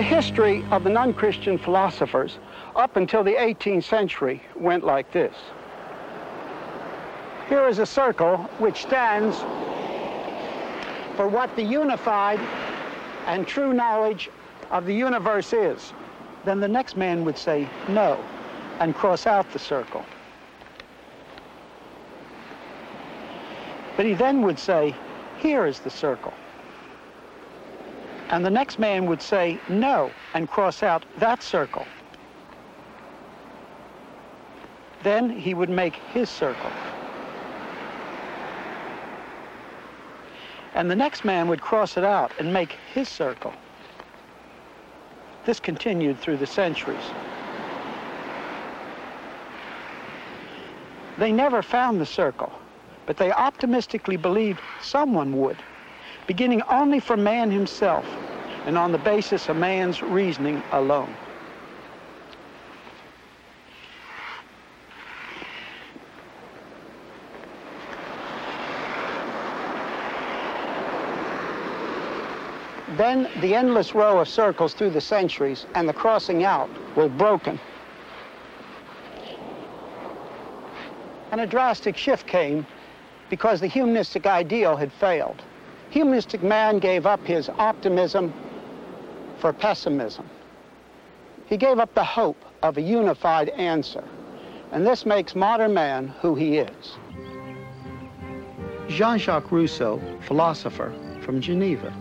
history of the non-Christian philosophers up until the 18th century went like this. Here is a circle which stands for what the unified and true knowledge of the universe is. Then the next man would say no and cross out the circle. But he then would say, here is the circle. And the next man would say no and cross out that circle. Then he would make his circle. And the next man would cross it out and make his circle. This continued through the centuries. They never found the circle, but they optimistically believed someone would, beginning only from man himself and on the basis of man's reasoning alone. Then the endless row of circles through the centuries and the crossing out were broken. And a drastic shift came because the humanistic ideal had failed. Humanistic man gave up his optimism for pessimism. He gave up the hope of a unified answer. And this makes modern man who he is. Jean-Jacques Rousseau, philosopher from Geneva.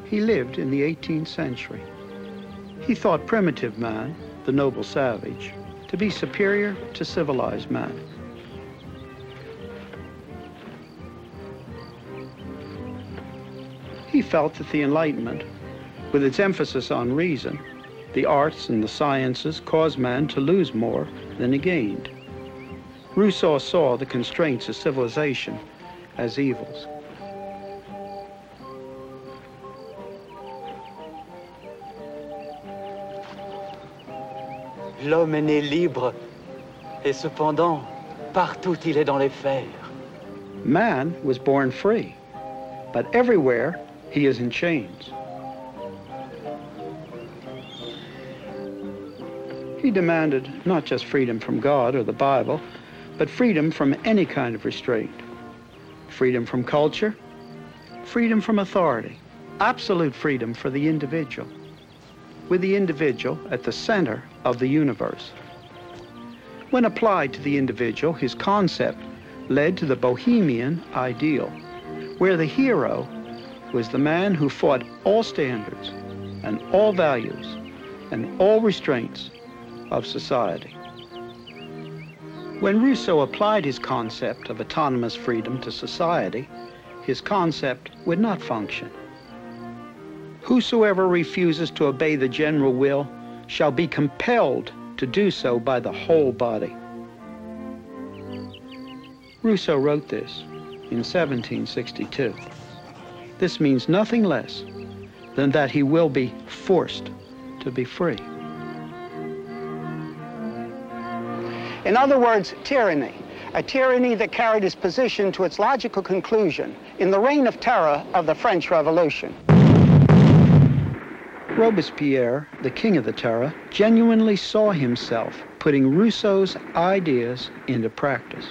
He lived in the 18th century. He thought primitive man, the noble savage, to be superior to civilized man. He felt that the Enlightenment, with its emphasis on reason, the arts and the sciences caused man to lose more than he gained. Rousseau saw the constraints of civilization as evils. L'homme est né libre, et cependant, partout il est dans les fers. Man was born free, but everywhere he is in chains. He demanded not just freedom from God or the Bible, but freedom from any kind of restraint. Freedom from culture, freedom from authority, absolute freedom for the individual, with the individual at the center of the universe. When applied to the individual, his concept led to the bohemian ideal, where the hero was the man who fought all standards and all values and all restraints of society. When Rousseau applied his concept of autonomous freedom to society, his concept would not function. Whosoever refuses to obey the general will shall be compelled to do so by the whole body. Rousseau wrote this in 1762. This means nothing less than that he will be forced to be free. In other words, tyranny, a tyranny that carried his position to its logical conclusion in the reign of terror of the French Revolution. Robespierre, the king of the terror, genuinely saw himself putting Rousseau's ideas into practice.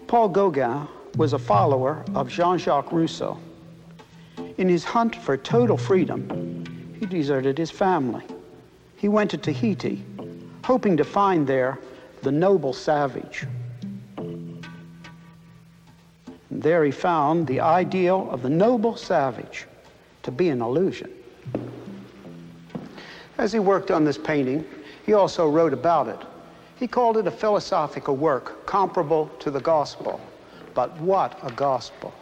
Paul Gauguin was a follower of Jean-Jacques Rousseau. In his hunt for total freedom, he deserted his family. He went to Tahiti, hoping to find there the noble savage. And there he found the ideal of the noble savage to be an illusion. As he worked on this painting, he also wrote about it. He called it a philosophical work comparable to the gospel. But what a gospel.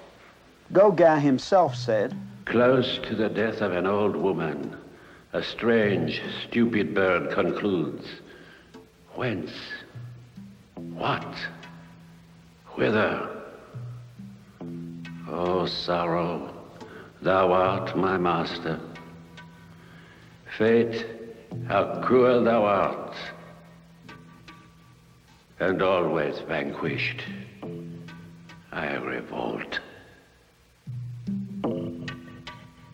Gauguin himself said, "Close to the death of an old woman, a strange, stupid bird concludes. Whence? What? Whither? O sorrow, thou art my master. Fate, how cruel thou art. and always vanquished. I revolt.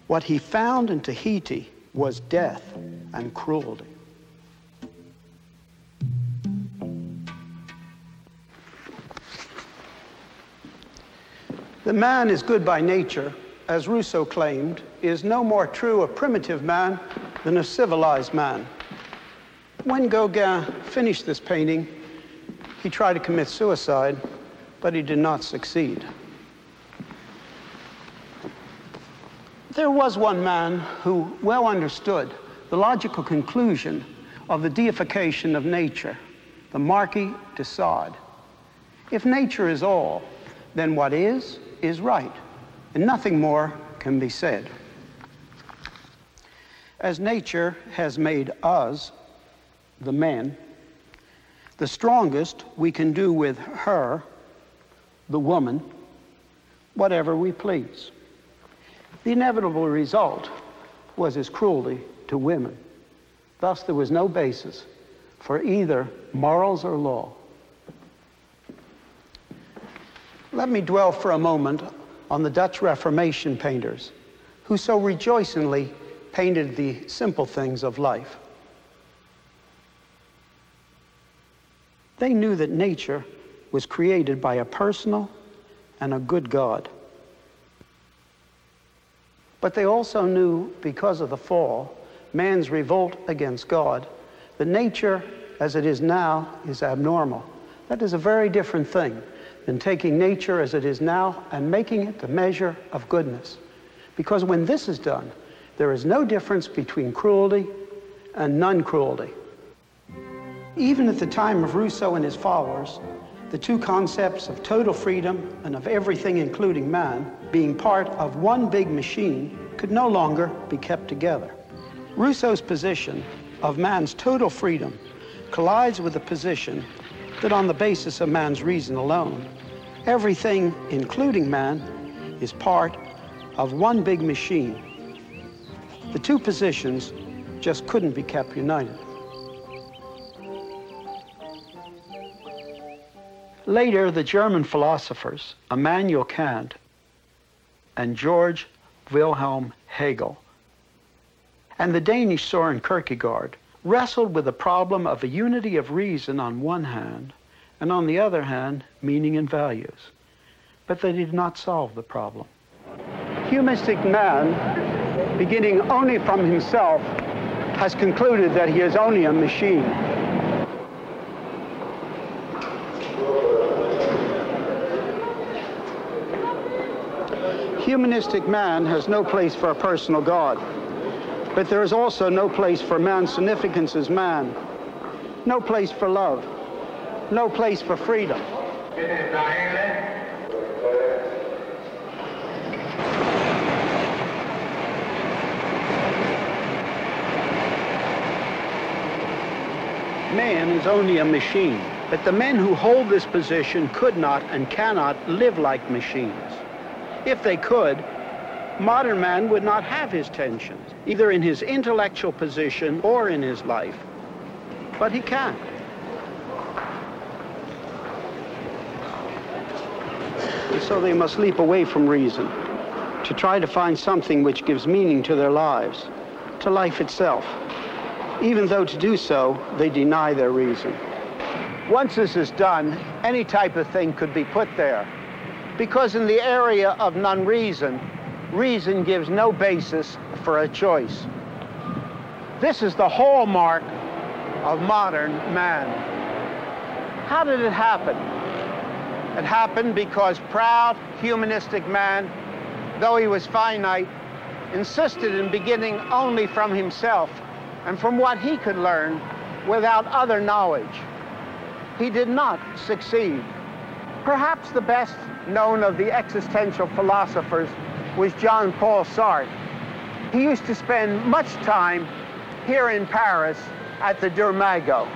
What he found in Tahiti was death and cruelty. The man is good by nature, as Rousseau claimed, is no more true a primitive man than a civilized man. When Gauguin finished this painting, he tried to commit suicide, but he did not succeed. There was one man who well understood the logical conclusion of the deification of nature, the Marquis de Sade. If nature is all, then what is right, and nothing more can be said. As nature has made us, the men, the strongest we can do with her, the woman, whatever we please. The inevitable result was his cruelty to women. Thus, there was no basis for either morals or law. Let me dwell for a moment on the Dutch Reformation painters who so rejoicingly painted the simple things of life. They knew that nature was created by a personal and a good God. But they also knew, because of the fall, man's revolt against God, that nature as it is now is abnormal. That is a very different thing than taking nature as it is now and making it the measure of goodness. Because when this is done, there is no difference between cruelty and non-cruelty. Even at the time of Rousseau and his followers, the two concepts of total freedom and of everything, including man, being part of one big machine, could no longer be kept together. Rousseau's position of man's total freedom collides with the position that on the basis of man's reason alone, everything, including man, is part of one big machine. The two positions just couldn't be kept united. Later, the German philosophers, Immanuel Kant and George Wilhelm Hegel, and the Danish Søren Kierkegaard, wrestled with the problem of a unity of reason on one hand, and on the other hand, meaning and values. But they did not solve the problem. Humanistic man, beginning only from himself, has concluded that he is only a machine. Humanistic man has no place for a personal God, but there is also no place for man's significance as man, no place for love, no place for freedom. Man is only a machine, but the men who hold this position could not and cannot live like machines. If they could, modern man would not have his tensions, either in his intellectual position or in his life. But he can't. And so they must leap away from reason to try to find something which gives meaning to their lives, to life itself, even though to do so, they deny their reason. Once this is done, any type of thing could be put there. Because in the area of non-reason, reason gives no basis for a choice. This is the hallmark of modern man. How did it happen? It happened because proud, humanistic man, though he was finite, insisted in beginning only from himself and from what he could learn without other knowledge. He did not succeed. Perhaps the best known of the existential philosophers was Jean-Paul Sartre. He used to spend much time here in Paris at the Durmago.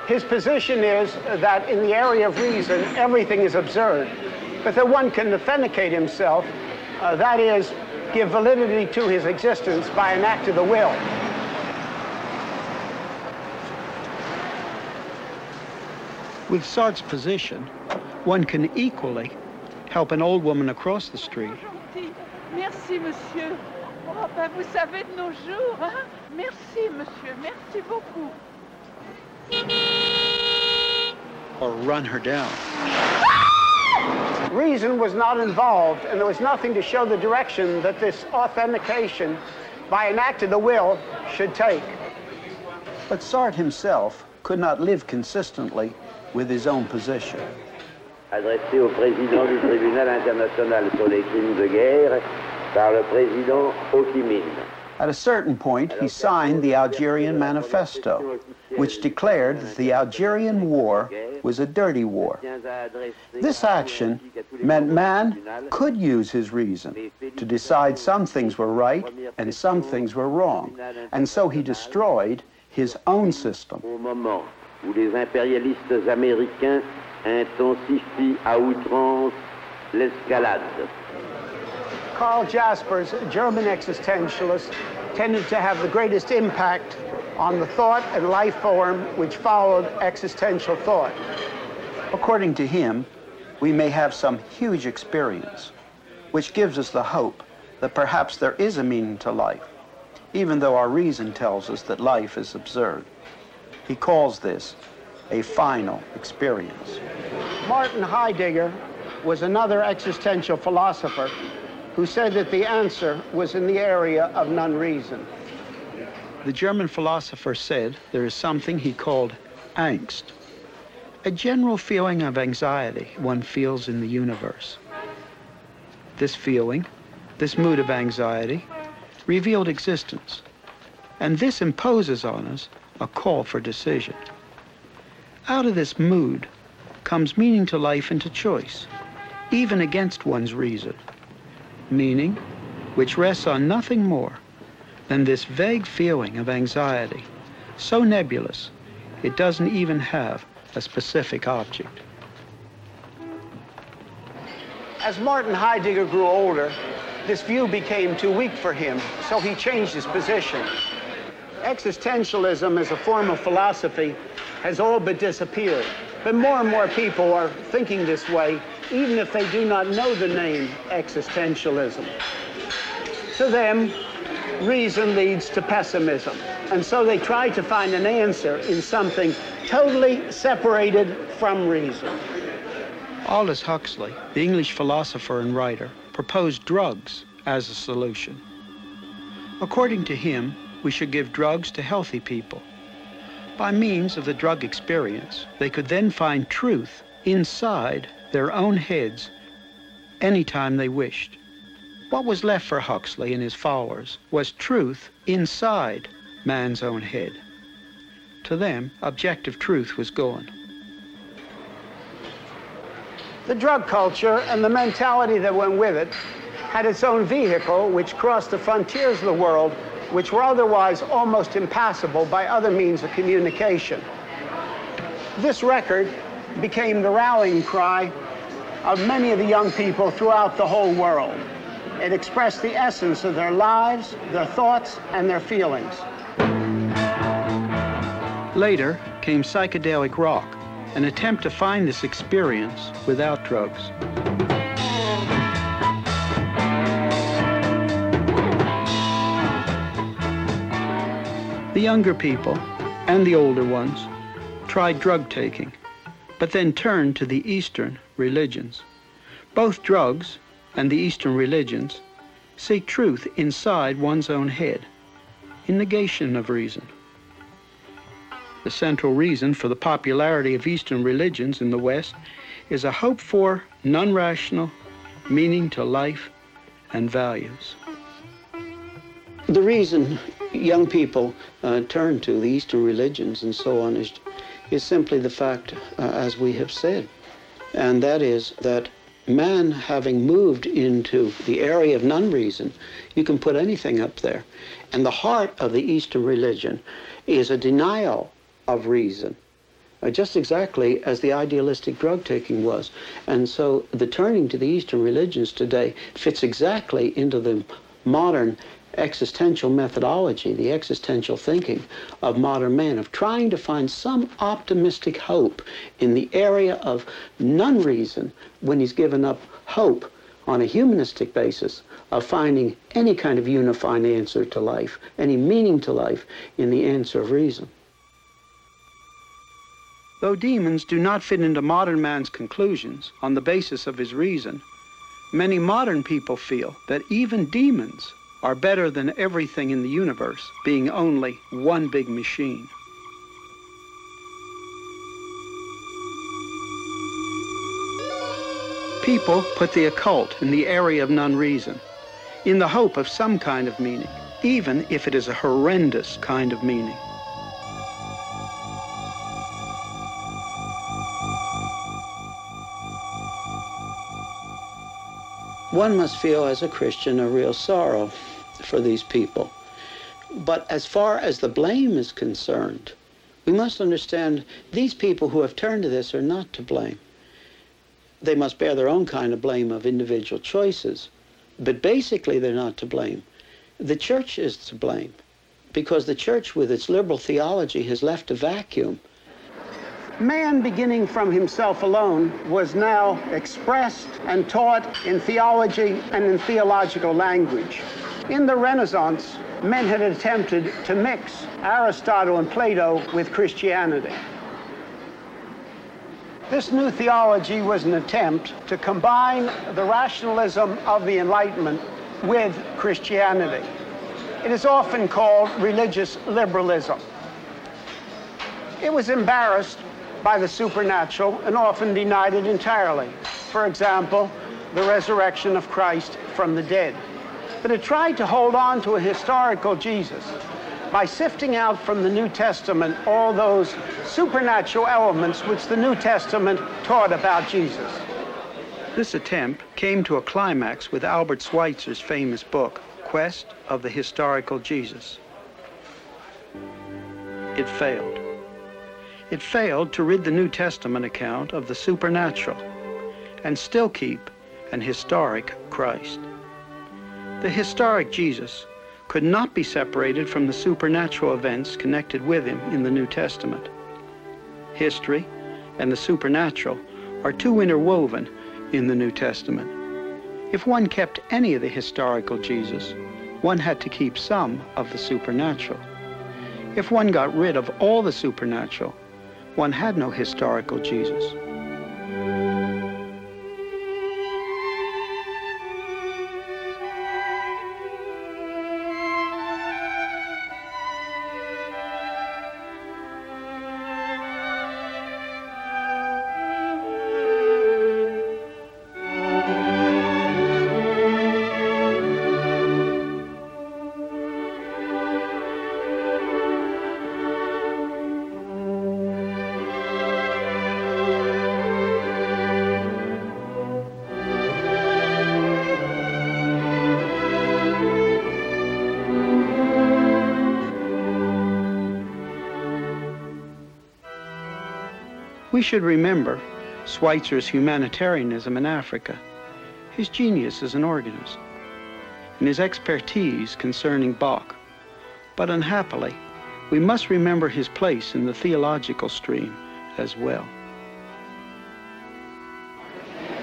His position is that in the area of reason, everything is absurd, but that one can authenticate himself, that is, give validity to his existence by an act of the will. With Sartre's position, one can equally help an old woman across the street. Merci, monsieur. Oh, ben, vous savez de nos jours, hein? Merci, monsieur. Merci beaucoup. Or run her down. Reason was not involved, and there was nothing to show the direction that this authentication by an act of the will should take. But Sartre himself could not live consistently with his own position. Adressé au président du tribunal international sur les crimes de guerre par le président Optimism. At a certain point, he signed the Algerian Manifesto, which declared that the Algerian war was a dirty war. This action meant man could use his reason to decide some things were right and some things were wrong, and so he destroyed his own system. Au moment où les impérialistes américains intensifient à outrance l'escalade. Karl Jaspers, a German existentialist, tended to have the greatest impact on the thought and life form which followed existential thought. According to him, we may have some huge experience, which gives us the hope that perhaps there is a meaning to life, even though our reason tells us that life is absurd. He calls this a final experience. Martin Heidegger was another existential philosopher who said that the answer was in the area of non-reason. The German philosopher said there is something he called angst, a general feeling of anxiety one feels in the universe. This feeling, this mood of anxiety, revealed existence, and this imposes on us a call for decision. Out of this mood comes meaning to life and to choice, even against one's reason. Meaning which rests on nothing more than this vague feeling of anxiety, so nebulous it doesn't even have a specific object. As Martin Heidegger grew older, this view became too weak for him, so he changed his position. Existentialism as a form of philosophy has all but disappeared, but more and more people are thinking this way, even if they do not know the name existentialism. To them, reason leads to pessimism, and so they try to find an answer in something totally separated from reason. Aldous Huxley, the English philosopher and writer, proposed drugs as a solution. According to him, we should give drugs to healthy people. By means of the drug experience, they could then find truth inside their own heads anytime they wished. What was left for Huxley and his followers was truth inside man's own head. To them, objective truth was gone. The drug culture and the mentality that went with it had its own vehicle which crossed the frontiers of the world, which were otherwise almost impassable by other means of communication. This record became the rallying cry of many of the young people throughout the whole world. It expressed the essence of their lives, their thoughts, and their feelings. Later came psychedelic rock, an attempt to find this experience without drugs. The younger people and the older ones tried drug taking, but then turned to the Eastern religions. Both drugs and the Eastern religions seek truth inside one's own head, in negation of reason. The central reason for the popularity of Eastern religions in the West is a hope for non-rational meaning to life and values. The reason young people turn to the Eastern religions and so on is simply the fact, as we have said, and that is that man having moved into the area of non-reason, you can put anything up there. And the heart of the Eastern religion is a denial of reason, just exactly as the idealistic drug taking was. And so the turning to the Eastern religions today fits exactly into the modern existential methodology, the existential thinking of modern man, of trying to find some optimistic hope in the area of non-reason when he's given up hope on a humanistic basis of finding any kind of unified answer to life, any meaning to life in the answer of reason. Though demons do not fit into modern man's conclusions on the basis of his reason, many modern people feel that even demons are better than everything in the universe, being only one big machine. People put the occult in the area of non-reason, in the hope of some kind of meaning, even if it is a horrendous kind of meaning. One must feel as a Christian a real sorrow for these people. But as far as the blame is concerned, we must understand these people who have turned to this are not to blame. They must bear their own kind of blame of individual choices, but basically they're not to blame. The church is to blame, because the church with its liberal theology has left a vacuum. Man, beginning from himself alone, was now expressed and taught in theology and in theological language. In the Renaissance, men had attempted to mix Aristotle and Plato with Christianity. This new theology was an attempt to combine the rationalism of the Enlightenment with Christianity. It is often called religious liberalism. It was embarrassed by the supernatural and often denied it entirely. For example, the resurrection of Christ from the dead. But it tried to hold on to a historical Jesus by sifting out from the New Testament all those supernatural elements which the New Testament taught about Jesus. This attempt came to a climax with Albert Schweitzer's famous book, Quest of the Historical Jesus. It failed. It failed to rid the New Testament account of the supernatural and still keep an historic Christ. The historic Jesus could not be separated from the supernatural events connected with him in the New Testament. History and the supernatural are too interwoven in the New Testament. If one kept any of the historical Jesus, one had to keep some of the supernatural. If one got rid of all the supernatural, one had no historical Jesus. We should remember Schweitzer's humanitarianism in Africa, his genius as an organist, and his expertise concerning Bach. But unhappily, we must remember his place in the theological stream as well.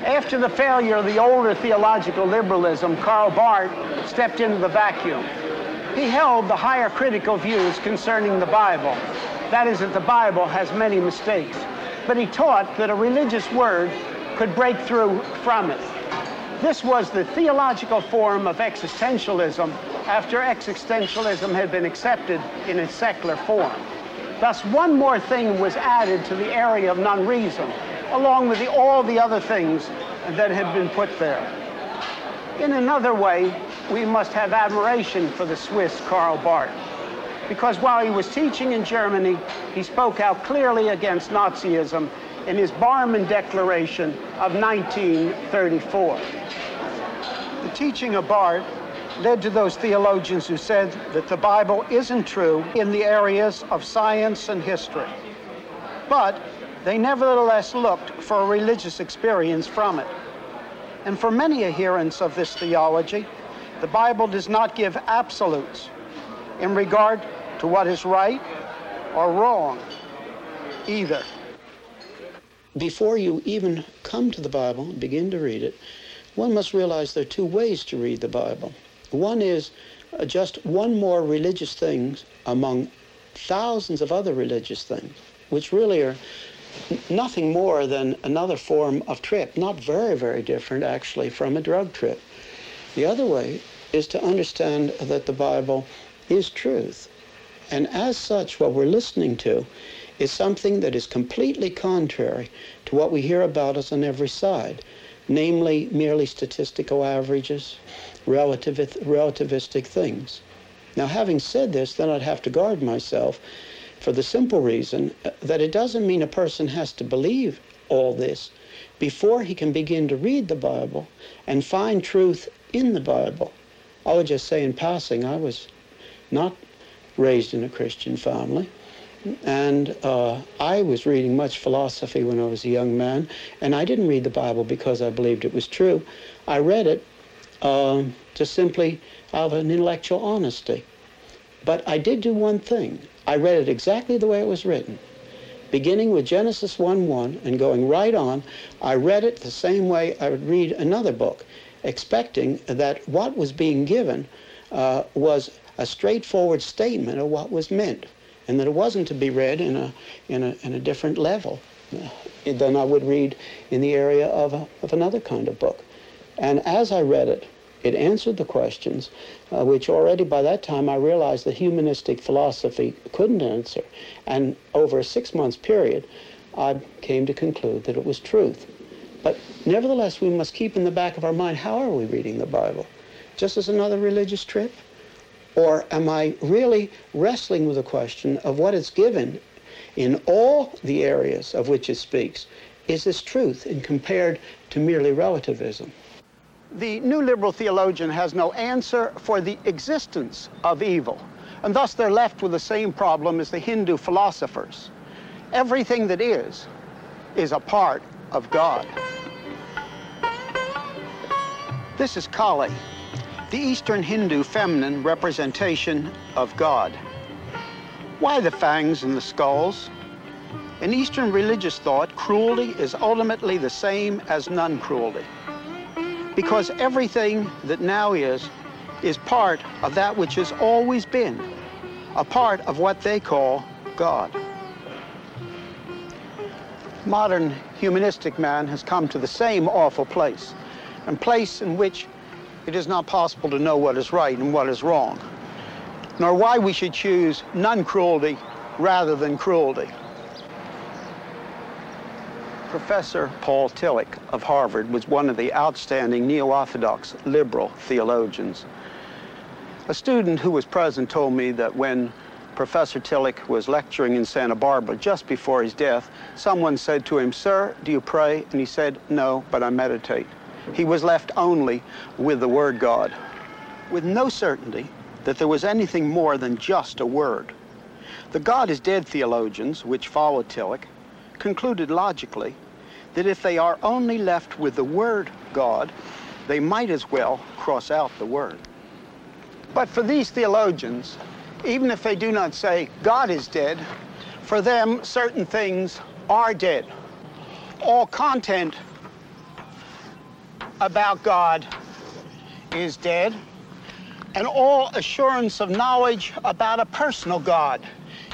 After the failure of the older theological liberalism, Karl Barth stepped into the vacuum. He held the higher critical views concerning the Bible. That is, that the Bible has many mistakes. But he taught that a religious word could break through from it. This was the theological form of existentialism after existentialism had been accepted in its secular form. Thus, one more thing was added to the area of non-reason, along with all the other things that had been put there. In another way, we must have admiration for the Swiss Karl Barth, because while he was teaching in Germany, he spoke out clearly against Nazism in his Barmen Declaration of 1934. The teaching of Barth led to those theologians who said that the Bible isn't true in the areas of science and history. But they nevertheless looked for a religious experience from it. And for many adherents of this theology, The Bible does not give absolutes in regard to what is right or wrong either. Before you even come to the Bible and begin to read it, one must realize there are two ways to read the Bible. One is just one more religious thing among thousands of other religious things, which really are nothing more than another form of trip, not very, very different actually from a drug trip. The other way is to understand that the Bible is truth. And as such, what we're listening to is something that is completely contrary to what we hear about us on every side, namely merely statistical averages, relativistic things. Now, having said this, then I'd have to guard myself for the simple reason that it doesn't mean a person has to believe all this before he can begin to read the Bible and find truth in the Bible. I would just say in passing, I was not raised in a Christian family, and I was reading much philosophy when I was a young man, and I didn't read the Bible because I believed it was true. I read it just simply out of an intellectual honesty. But I did do one thing. I read it exactly the way it was written. Beginning with Genesis 1:1 and going right on, I read it the same way I would read another book, expecting that what was being given was a straightforward statement of what was meant, and that it wasn't to be read in a different level than I would read in the area of another kind of book. And as I read it, it answered the questions which already by that time I realized that humanistic philosophy couldn't answer. And over a 6-month period, I came to conclude that it was truth. But nevertheless, we must keep in the back of our mind, how are we reading the Bible? Just as another religious trip? Or am I really wrestling with the question of what it's given in all the areas of which it speaks? Is this truth and compared to merely relativism? The new liberal theologian has no answer for the existence of evil, and thus they're left with the same problem as the Hindu philosophers. Everything that is a part of God. This is Kali, the Eastern Hindu feminine representation of God. Why the fangs and the skulls? In Eastern religious thought, cruelty is ultimately the same as non-cruelty, because everything that now is part of that which has always been, a part of what they call God. Modern humanistic man has come to the same awful place, a place in which it is not possible to know what is right and what is wrong, nor why we should choose non-cruelty rather than cruelty. Professor Paul Tillich of Harvard was one of the outstanding neo-Orthodox liberal theologians. A student who was present told me that when Professor Tillich was lecturing in Santa Barbara just before his death, someone said to him, "Sir, do you pray?" And he said, "No, but I meditate." He was left only with the word God, with no certainty that there was anything more than just a word. The God is dead theologians, which followed Tillich, concluded logically that if they are only left with the word God, they might as well cross out the word. But for these theologians, even if they do not say God is dead, for them certain things are dead. All content about God is dead, and all assurance of knowledge about a personal God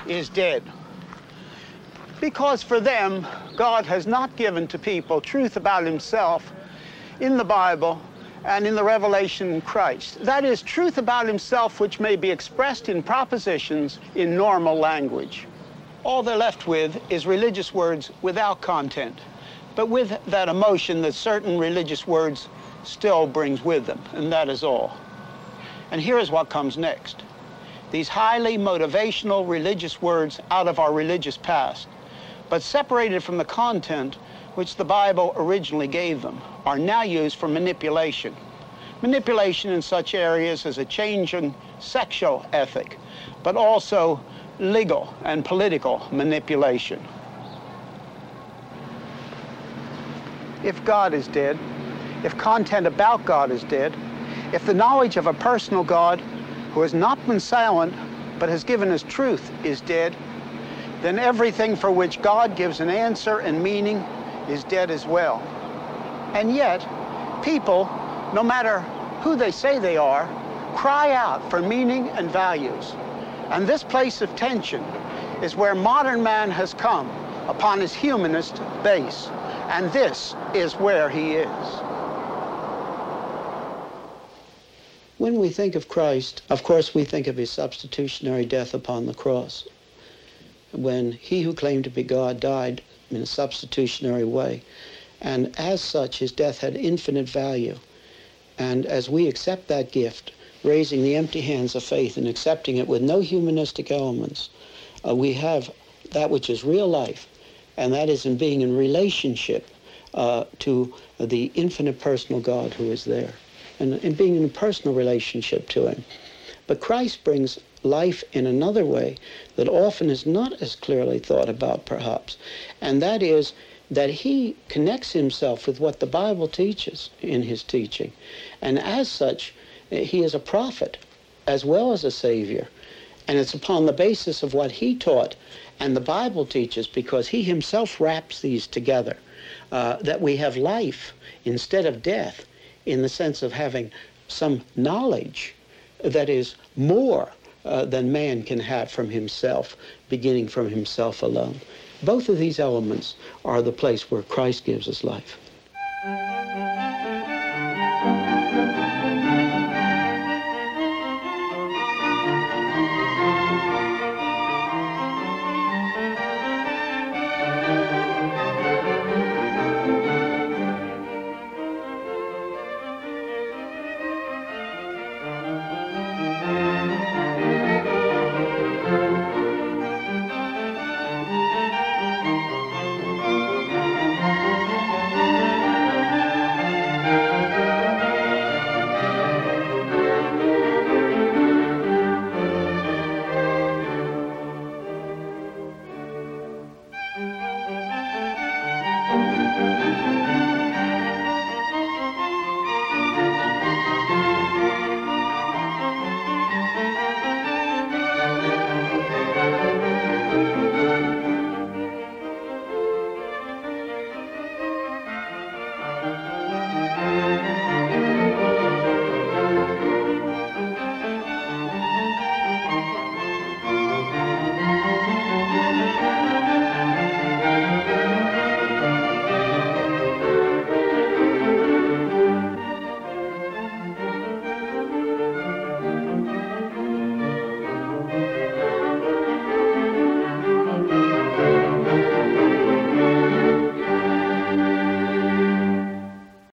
is dead. Because for them, God has not given to people truth about himself in the Bible and in the revelation in Christ. That is, truth about himself which may be expressed in propositions in normal language. All they're left with is religious words without content, but with that emotion that certain religious words still brings with them, and that is all. And here is what comes next. These highly motivational religious words out of our religious past, but separated from the content which the Bible originally gave them, are now used for manipulation. Manipulation in such areas as a changing sexual ethic, but also legal and political manipulation. If God is dead, if content about God is dead, If the knowledge of a personal God who has not been silent but has given us truth is dead, then everything for which God gives an answer and meaning is dead as well. And yet, people, no matter who they say they are, cry out for meaning and values. And this place of tension is where modern man has come upon his humanist base. And this is where he is. When we think of Christ, of course, we think of his substitutionary death upon the cross. When he who claimed to be God died in a substitutionary way. And as such, his death had infinite value. And as we accept that gift, raising the empty hands of faith and accepting it with no humanistic elements, we have that which is real life, and that is in being in relationship to the infinite personal God who is there, and in being in a personal relationship to him. But Christ brings life in another way that often is not as clearly thought about, perhaps, and that is that he connects himself with what the Bible teaches in his teaching. And as such, he is a prophet as well as a savior. And it's upon the basis of what he taught and the Bible teaches, because he himself wraps these together, that we have life instead of death, in the sense of having some knowledge that is more than man can have from himself, beginning from himself alone. Both of these elements are the place where Christ gives us life.